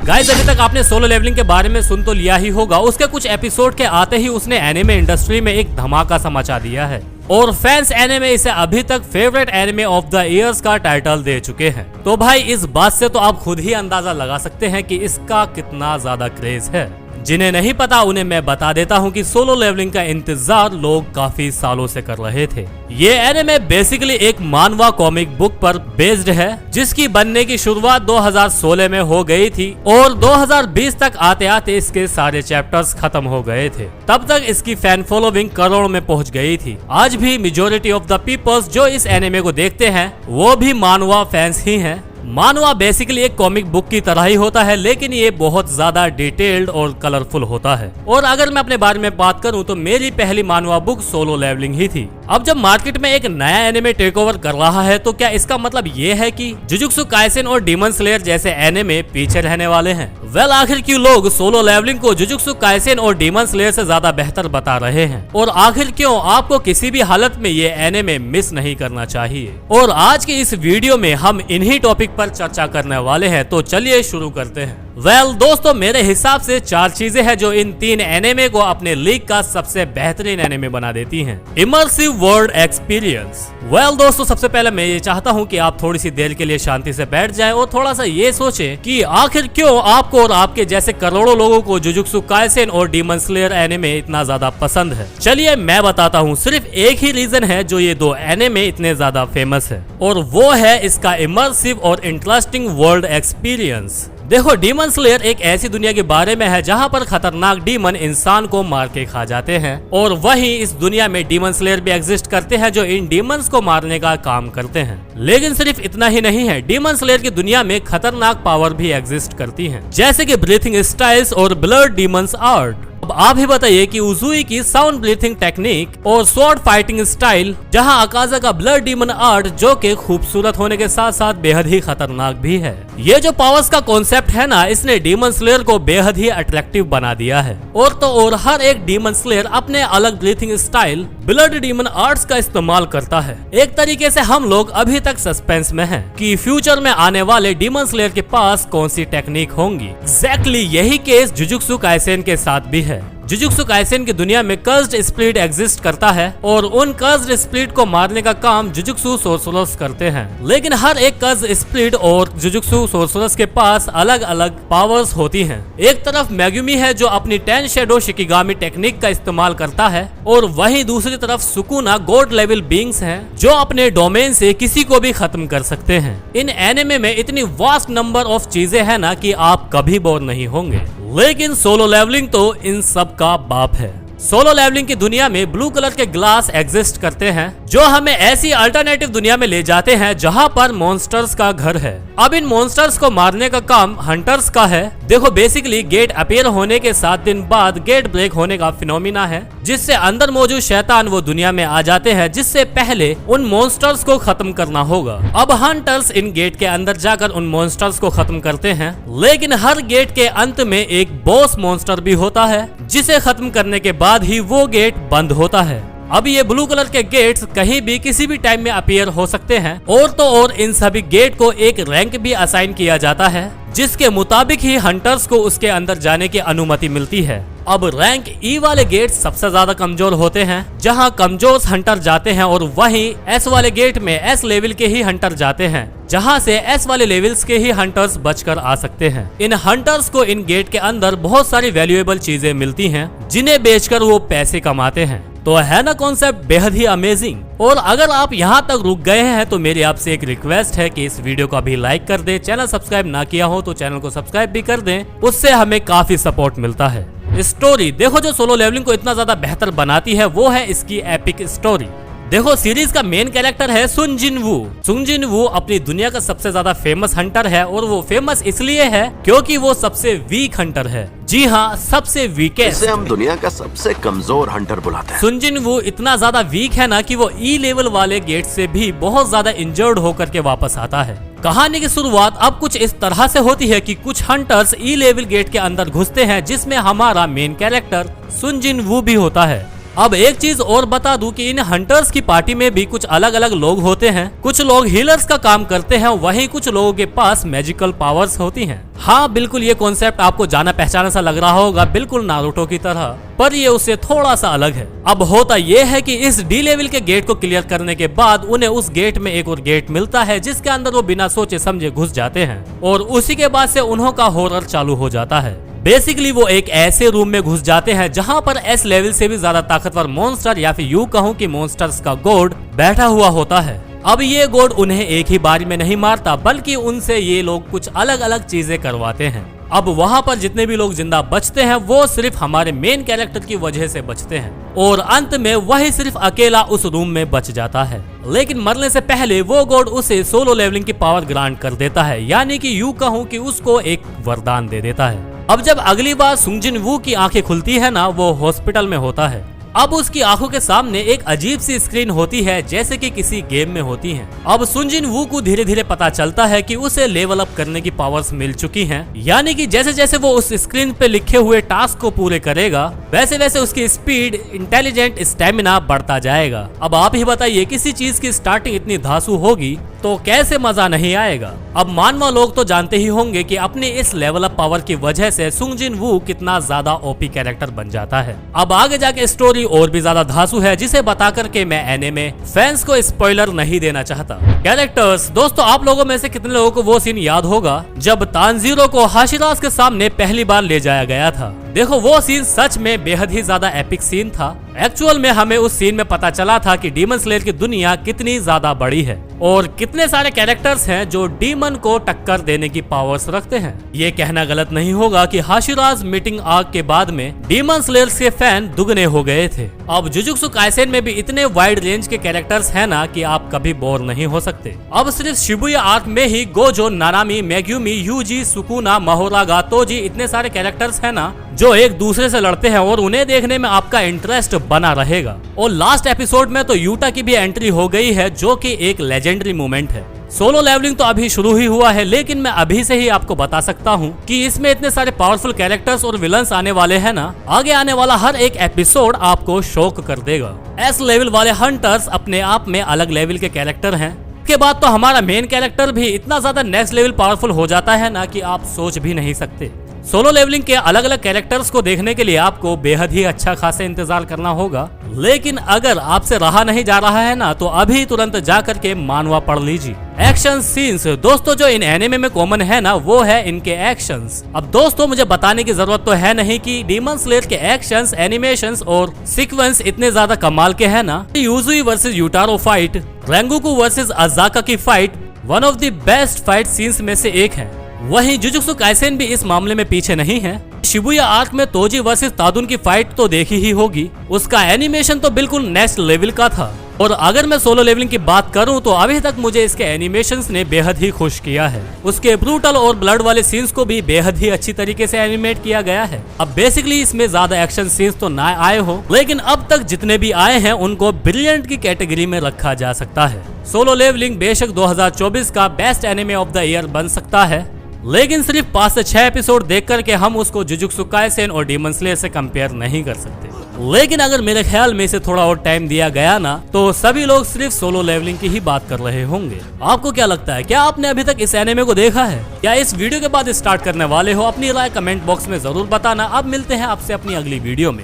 Guys अभी तक आपने सोलो लेवलिंग के बारे में सुन तो लिया ही होगा। उसके कुछ एपिसोड के आते ही उसने एनिमे इंडस्ट्री में एक धमाका सा मचा दिया है और फैंस एनिमे इसे अभी तक favourite anime of the years का टाइटल दे चुके हैं। तो भाई इस बात से तो आप खुद ही अंदाजा लगा सकते हैं कि इसका कितना ज्यादा क्रेज है। जिन्हें नहीं पता उन्हें मैं बता देता हूं कि सोलो लेवलिंग का इंतजार लोग काफी सालों से कर रहे थे। ये एनिमे बेसिकली एक मानवा कॉमिक बुक पर बेस्ड है जिसकी बनने की शुरुआत 2016 में हो गई थी और 2020 तक आते आते इसके सारे चैप्टर्स खत्म हो गए थे। तब तक इसकी फैन फॉलोइंग करोड़ों में पहुंच गई थी। आज भी मेजॉरिटी ऑफ द पीपल्स जो इस एनिमे को देखते हैं वो भी मानवा फैंस ही हैं। मानवा बेसिकली एक कॉमिक बुक की तरह ही होता है, लेकिन ये बहुत ज्यादा डिटेल्ड और कलरफुल होता है। और अगर मैं अपने बारे में बात करूं तो मेरी पहली मानवा बुक सोलो लेवलिंग ही थी। अब जब मार्केट में एक नया एनिमे टेक ओवर कर रहा है तो क्या इसका मतलब ये है कि जुजुत्सु काइसेन और डीमन स्लेयर जैसे एनिमे पीछे रहने वाले हैं? वेल आखिर क्यों लोग सोलो लेवलिंग को जुजुत्सु काइसेन और डीमन स्लेयर से ज्यादा बेहतर बता रहे हैं? और आखिर क्यों आपको किसी भी हालत में ये एनिमे मिस नहीं करना चाहिए? और आज की इस वीडियो में हम इन्हीं टॉपिक पर चर्चा करने वाले हैं, तो चलिए शुरू करते हैं। दोस्तों मेरे हिसाब से 4 चीजें हैं जो इन 3 एनिमे को अपने लीग का सबसे बेहतरीन एनिमे बना देती हैं। Immersive world experience. दोस्तों सबसे पहले मैं ये चाहता हूँ कि आप थोड़ी सी देर के लिए शांति से बैठ जाएं और थोड़ा सा ये सोचें कि आखिर क्यों आपको और आपके जैसे करोड़ों लोगों को जुजुत्सु काइसेन और डीमन स्लेयर एनिमे इतना ज्यादा पसंद है। चलिए मैं बताता हूँ। सिर्फ एक ही रीजन है जो ये 2 एनिमे इतने ज्यादा फेमस है और वो है इसका इमर्सिव और इंटरेस्टिंग वर्ल्ड एक्सपीरियंस। देखो डीमन स्लेयर एक ऐसी दुनिया के बारे में है जहाँ पर खतरनाक डीमन इंसान को मार के खा जाते हैं और वहीं इस दुनिया में डीमन स्लेयर भी एग्जिस्ट करते हैं जो इन डीमंस को मारने का काम करते हैं। लेकिन सिर्फ इतना ही नहीं है, डीमन स्लेयर की दुनिया में खतरनाक पावर भी एग्जिस्ट करती हैं, जैसे कि ब्रीथिंग स्टाइल्स और ब्लड डीमंस आर्ट। अब आप ही बताइए कि उजुई की साउंड ब्रीथिंग टेक्निक और स्वॉर्ड फाइटिंग स्टाइल, जहां अकाजा का ब्लड डीमन आर्ट जो कि खूबसूरत होने के साथ साथ बेहद ही खतरनाक भी है। ये जो पावर्स का कॉन्सेप्ट है ना, इसने डीमन स्लेयर को बेहद ही अट्रैक्टिव बना दिया है। और तो और हर एक डीमन स्लेयर अपने अलग breathing style, blood demon arts का इस्तेमाल करता है। एक तरीके से हम लोग अभी तक सस्पेंस में हैं कि फ्यूचर में आने वाले डीमन स्लेयर के पास कौन सी टेक्निक होंगी। एग्जैक्टली यही केस जुजुत्सु काइसेन के साथ भी है। जुजुत्सु काइसेन की दुनिया में कर्स्ड स्पिरिट एग्जिस्ट करता है और उन कर्स्ड स्पिरिट को मारने का काम जुजुत्सु सोर्सरर्स करते हैं। लेकिन हर एक कर्स्ड स्पिरिट और जुजुत्सु सोर्सरर्स के पास अलग अलग पावर्स होती हैं। एक तरफ मेगुमी है जो अपनी 10 शैडो शिकिगामी टेक्निक का इस्तेमाल करता है और वहीं दूसरी तरफ सुकुना गॉड लेवल बीइंग्स हैं जो अपने डोमेन से किसी को भी खत्म कर सकते हैं। इन एनिमे में इतनी वास्ट नंबर ऑफ चीजें हैं ना कि आप कभी बोर नहीं होंगे। लेकिन सोलो लेवलिंग तो इन सब का बाप है। सोलो लेवलिंग की दुनिया में ब्लू कलर के ग्लास एग्जिस्ट करते हैं जो हमें ऐसी अल्टरनेटिव दुनिया में ले जाते हैं जहां पर मॉन्स्टर्स का घर है। अब इन मॉन्स्टर्स को मारने का काम हंटर्स का है। देखो बेसिकली गेट अपीयर होने के 7 दिन बाद गेट ब्रेक होने का फिनोमिना है जिससे अंदर मौजूद शैतान वो दुनिया में आ जाते हैं, जिससे पहले उन मॉन्स्टर्स को खत्म करना होगा। अब हंटर्स इन गेट के अंदर जाकर उन मॉन्स्टर्स को खत्म करते हैं, लेकिन हर गेट के अंत में एक बॉस मॉन्स्टर भी होता है जिसे खत्म करने के बाद ही वो गेट बंद होता है। अब ये ब्लू कलर के गेट्स कहीं भी किसी भी टाइम में अपीयर हो सकते हैं और तो और इन सभी गेट को एक रैंक भी असाइन किया जाता है जिसके मुताबिक ही हंटर्स को उसके अंदर जाने की अनुमति मिलती है। अब रैंक ई वाले गेट सबसे ज्यादा कमजोर होते हैं जहां कमजोर हंटर जाते हैं और वहीं एस वाले गेट में एस लेवल के ही हंटर जाते हैं जहां से एस वाले लेवल्स के ही हंटर्स बचकर आ सकते हैं। इन हंटर्स को इन गेट के अंदर बहुत सारी वैल्यूएबल चीजें मिलती हैं जिन्हें बेचकर वो पैसे कमाते हैं। तो है ना कॉन्सेप्ट बेहद ही अमेजिंग। और अगर आप यहाँ तक रुक गए हैं तो मेरी आपसे एक रिक्वेस्ट है कि इस वीडियो को अभी लाइक कर दें। चैनल सब्सक्राइब ना किया हो तो चैनल को सब्सक्राइब भी कर दें, उससे हमें काफी सपोर्ट मिलता है। स्टोरी देखो जो सोलो लेवलिंग को इतना ज्यादा बेहतर बनाती है वो है इसकी एपिक स्टोरी। देखो सीरीज का मेन कैरेक्टर है सुन जिन वू। सुन जिन वू अपनी दुनिया का सबसे ज्यादा फेमस हंटर है और वो फेमस इसलिए है क्योंकि वो सबसे वीक हंटर है। जी हाँ, सबसे वीकेस्ट। इसे हम दुनिया का सबसे कमजोर हंटर बुलाते हैं। सुन जिन वू इतना ज्यादा वीक है ना कि वो ई लेवल वाले गेट से भी बहुत ज्यादा इंजर्ड होकर के वापस आता है। कहानी की शुरुआत अब कुछ इस तरह से होती है कि कुछ हंटर्स ई लेवल गेट के अंदर घुसते हैं जिसमें हमारा मेन कैरेक्टर सुन जिन वू भी होता है। अब एक चीज और बता दूं कि इन हंटर्स की पार्टी में भी कुछ अलग अलग लोग होते हैं। कुछ लोग हीलर्स का काम करते हैं, वहीं कुछ लोगों के पास मैजिकल पावर्स होती हैं। हाँ, बिल्कुल ये कॉन्सेप्ट आपको जाना पहचाना सा लग रहा होगा, बिल्कुल नारुतो की तरह, पर ये उससे थोड़ा सा अलग है। अब होता ये है कि इस डी लेवल के गेट को क्लियर करने के बाद उन्हें उस गेट में एक और गेट मिलता है, जिसके अंदर वो बिना सोचे समझे घुस जाते हैं और उसी के बाद से उन्हों का हॉरर चालू हो जाता है। बेसिकली वो एक ऐसे रूम में घुस जाते हैं जहां पर एस लेवल से भी ज्यादा ताकतवर मॉन्स्टर या फिर यूं कहूं कि मॉन्स्टर्स का गॉड बैठा हुआ होता है। अब ये गॉड उन्हें एक ही बारी में नहीं मारता, बल्कि उनसे ये लोग कुछ अलग अलग चीजें करवाते हैं। अब वहां पर जितने भी लोग जिंदा बचते हैं वो सिर्फ हमारे मेन कैरेक्टर की वजह से बचते हैं और अंत में वही सिर्फ अकेला उस रूम में बच जाता है। लेकिन मरने से पहले वो गॉड उसे सोलो लेवलिंग की पावर ग्रांट कर देता है, यानी कि यूं कहूं कि उसको एक वरदान दे देता है। अब जब अगली बार सुंगजिन वू की आंखें खुलती है ना, वो हॉस्पिटल में होता है। अब उसकी आंखों के सामने एक अजीब सी स्क्रीन होती है, जैसे कि किसी गेम में होती है। अब सुंजिन वू को धीरे धीरे पता चलता है कि उसे लेवल अप करने की पावर्स मिल चुकी हैं, यानी कि जैसे जैसे वो उस स्क्रीन पे लिखे हुए टास्क को पूरे करेगा वैसे वैसे उसकी स्पीड, इंटेलिजेंट, स्टेमिना बढ़ता जाएगा। अब आप ही बताइए, किसी चीज की स्टार्टिंग इतनी धांसू होगी तो कैसे मजा नहीं आएगा। अब मानवा लोग तो जानते ही होंगे कि अपनी इस लेवल अप पावर की वजह से सुंगजिन वू कितना ज्यादा ओपी कैरेक्टर बन जाता है। अब आगे जाके स्टोरी और भी ज्यादा धांसू है, जिसे बता करके मैं एनिमे फैंस को स्पॉइलर नहीं देना चाहता। कैरेक्टर्स, दोस्तों आप लोगों में से कितने लोगों को वो सीन याद होगा जब तानजीरो को हाशिराज के सामने पहली बार ले जाया गया था। देखो वो सीन सच में बेहद ही ज्यादा एपिक सीन था। एक्चुअल में हमें उस सीन में पता चला था कि डीमन स्लेयर की दुनिया कितनी ज्यादा बड़ी है और कितने सारे कैरेक्टर्स हैं जो डीमन को टक्कर देने की पावर्स रखते हैं। ये कहना गलत नहीं होगा कि हाशिराज मीटिंग आर्क के बाद में डीमन स्लेयर्स के फैन दुगने हो गए थे। अब जुजुत्सु काइसेन में भी इतने वाइड रेंज के कैरेक्टर्स हैं ना कि आप कभी बोर नहीं हो सकते। अब सिर्फ शिबुया आर्क में ही गोजो, नानामी, मेग्यूमी, यूजी, सुकुना, महोरागा, तोजी, इतने सारे कैरेक्टर्स हैं ना जो एक दूसरे से लड़ते हैं और उन्हें देखने में आपका इंटरेस्ट बना रहेगा। और लास्ट एपिसोड में तो यूटा की भी एंट्री हो गई है, जो कि एक लेजेंडरी मोमेंट है। सोलो लेवलिंग तो अभी शुरू ही हुआ है, लेकिन मैं अभी से ही आपको बता सकता हूँ कि इसमें इतने सारे पावरफुल कैरेक्टर्स और विलन्स आने वाले हैं ना, आगे आने वाला हर एक एपिसोड आपको शॉक कर देगा। एस लेवल वाले हंटर्स अपने आप में अलग लेवल के कैरेक्टर हैं। इसके बाद तो हमारा मेन कैरेक्टर भी इतना ज्यादा नेक्स्ट लेवल पावरफुल हो जाता है ना कि आप सोच भी नहीं सकते। सोलो लेवलिंग के अलग अलग कैरेक्टर्स को देखने के लिए आपको बेहद ही अच्छा खासा इंतजार करना होगा, लेकिन अगर आपसे रहा नहीं जा रहा है ना तो अभी तुरंत जा करके मानवा पढ़ लीजिए। एक्शन सीन्स, दोस्तों जो इन एनिमे में कॉमन है ना वो है इनके एक्शंस। अब दोस्तों मुझे बताने की जरूरत तो है नहीं कि डीमन स्लेयर के एक्शंस, एनिमेशंस और सीक्वेंस इतने ज्यादा कमाल के हैं ना। यूजुई वर्सेस यूटारो फाइट, रेंगुकू वर्सेस अजाका की fight one of the best fight scenes में से एक है। वहीं जुजुत्सु काइसेन भी इस मामले में पीछे नहीं है। शिबुया आर्क में तोजी वर्सेस तादुन की फाइट तो देखी ही होगी, उसका एनिमेशन तो बिल्कुल नेक्स्ट लेवल का था। और अगर मैं सोलो लेवलिंग की बात करूं तो अभी तक मुझे इसके एनिमेशंस ने बेहद ही खुश किया है। उसके ब्रूटल और ब्लड वाले सीन्स को भी बेहद ही अच्छी तरीके से एनिमेट किया गया है। अब बेसिकली इसमें ज्यादा एक्शन सीन्स तो ना आए हो, लेकिन अब तक जितने भी आए हैं उनको ब्रिलियंट की कैटेगरी में रखा जा सकता है। सोलो लेवलिंग बेशक 2024 का best anime of the year बन सकता है, लेकिन सिर्फ 5 से 6 एपिसोड देख करके हम उसको जुजुत्सु काइसेन और डीमन स्लेयर से कंपेयर नहीं कर सकते। लेकिन अगर मेरे ख्याल में इसे थोड़ा और टाइम दिया गया ना तो सभी लोग सिर्फ सोलो लेवलिंग की ही बात कर रहे होंगे। आपको क्या लगता है, क्या आपने अभी तक इस एनिमे को देखा है या इस वीडियो के बाद स्टार्ट करने वाले हो? अपनी राय कमेंट बॉक्स में जरूर बताना। अब मिलते हैं आपसे अपनी अगली वीडियो में।